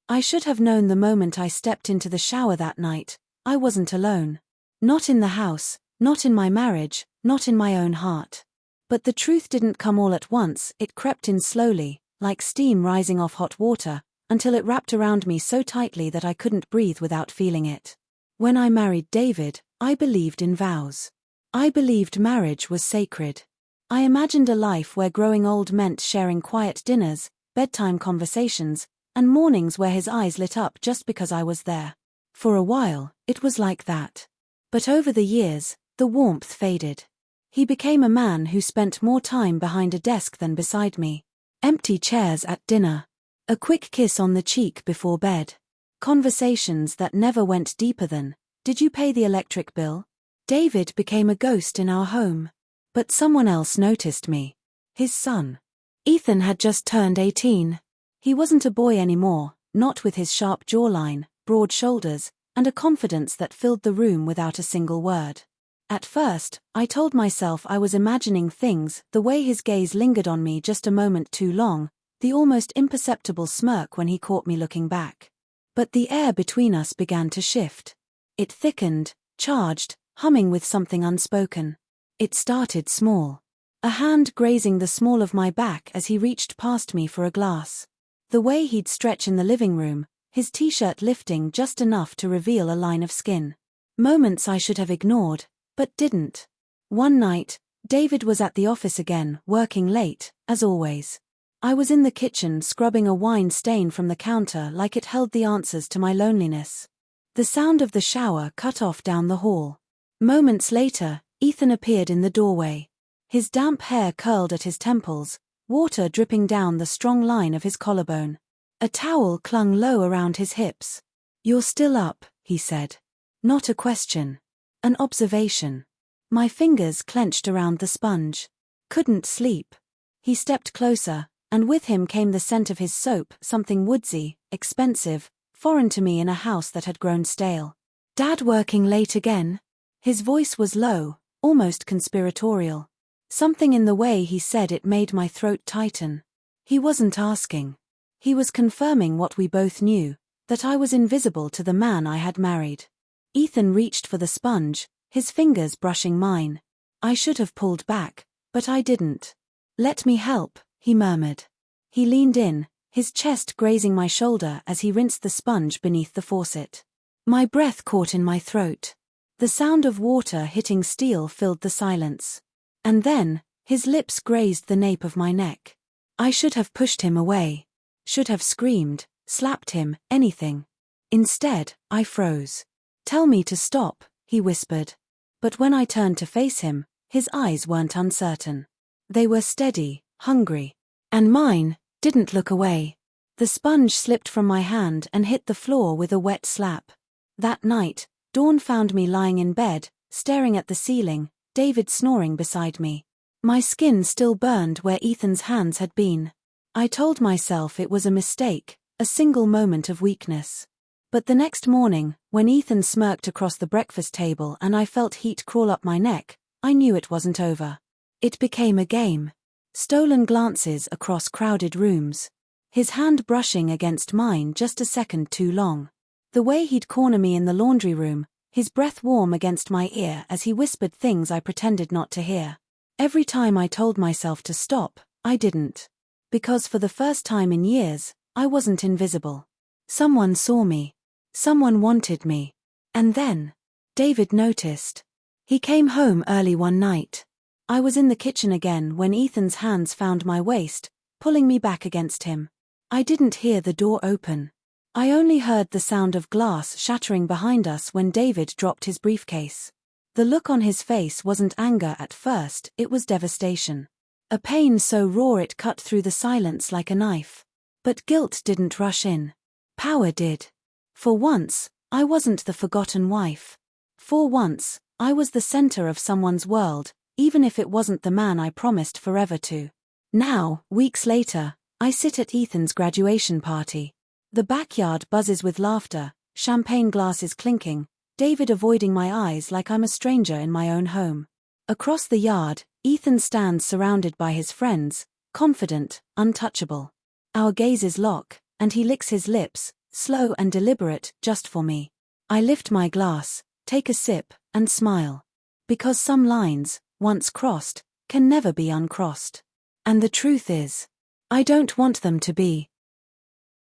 I should have known the moment I stepped into the shower that night. I wasn't alone. Not in the house, not in my marriage, not in my own heart. But the truth didn't come all at once, it crept in slowly, like steam rising off hot water, until it wrapped around me so tightly that I couldn't breathe without feeling it. When I married David, I believed in vows. I believed marriage was sacred. I imagined a life where growing old meant sharing quiet dinners, bedtime conversations, and mornings where his eyes lit up just because I was there. For a while, it was like that. But over the years, the warmth faded. He became a man who spent more time behind a desk than beside me. Empty chairs at dinner. A quick kiss on the cheek before bed. Conversations that never went deeper than, "Did you pay the electric bill?" David became a ghost in our home. But someone else noticed me. His son. Ethan had just turned 18. He wasn't a boy anymore, not with his sharp jawline, broad shoulders, and a confidence that filled the room without a single word. At first, I told myself I was imagining things, the way his gaze lingered on me just a moment too long, the almost imperceptible smirk when he caught me looking back. But the air between us began to shift. It thickened, charged, humming with something unspoken. It started small. A hand grazing the small of my back as he reached past me for a glass. The way he'd stretch in the living room, his t-shirt lifting just enough to reveal a line of skin. Moments I should have ignored, but didn't. One night, David was at the office again, working late, as always. I was in the kitchen scrubbing a wine stain from the counter like it held the answers to my loneliness. The sound of the shower cut off down the hall. Moments later, Ethan appeared in the doorway. His damp hair curled at his temples, water dripping down the strong line of his collarbone. A towel clung low around his hips. "You're still up," he said. Not a question. An observation. My fingers clenched around the sponge. Couldn't sleep. He stepped closer, and with him came the scent of his soap, something woodsy, expensive, foreign to me in a house that had grown stale. "Dad working late again?" His voice was low, almost conspiratorial. Something in the way he said it made my throat tighten. He wasn't asking. He was confirming what we both knew, that I was invisible to the man I had married. Ethan reached for the sponge, his fingers brushing mine. I should have pulled back, but I didn't. "Let me help," he murmured. He leaned in, his chest grazing my shoulder as he rinsed the sponge beneath the faucet. My breath caught in my throat. The sound of water hitting steel filled the silence. And then, his lips grazed the nape of my neck. I should have pushed him away. Should have screamed, slapped him, anything. Instead, I froze. "Tell me to stop," he whispered. But when I turned to face him, his eyes weren't uncertain. They were steady, hungry. And mine didn't look away. The sponge slipped from my hand and hit the floor with a wet slap. That night, Dawn found me lying in bed, staring at the ceiling, David snoring beside me. My skin still burned where Ethan's hands had been. I told myself it was a mistake, a single moment of weakness. But the next morning, when Ethan smirked across the breakfast table and I felt heat crawl up my neck, I knew it wasn't over. It became a game. Stolen glances across crowded rooms. His hand brushing against mine just a second too long. The way he'd corner me in the laundry room, his breath warm against my ear as he whispered things I pretended not to hear. Every time I told myself to stop, I didn't. Because for the first time in years, I wasn't invisible. Someone saw me. Someone wanted me. And then, David noticed. He came home early one night. I was in the kitchen again when Ethan's hands found my waist, pulling me back against him. I didn't hear the door open. I only heard the sound of glass shattering behind us when David dropped his briefcase. The look on his face wasn't anger at first, it was devastation. A pain so raw it cut through the silence like a knife. But guilt didn't rush in. Power did. For once, I wasn't the forgotten wife. For once, I was the center of someone's world, even if it wasn't the man I promised forever to. Now, weeks later, I sit at Ethan's graduation party. The backyard buzzes with laughter, champagne glasses clinking, David avoiding my eyes like I'm a stranger in my own home. Across the yard, Ethan stands surrounded by his friends, confident, untouchable. Our gazes lock, and he licks his lips, slow and deliberate, just for me. I lift my glass, take a sip, and smile. Because some lines, once crossed, can never be uncrossed. And the truth is, I don't want them to be.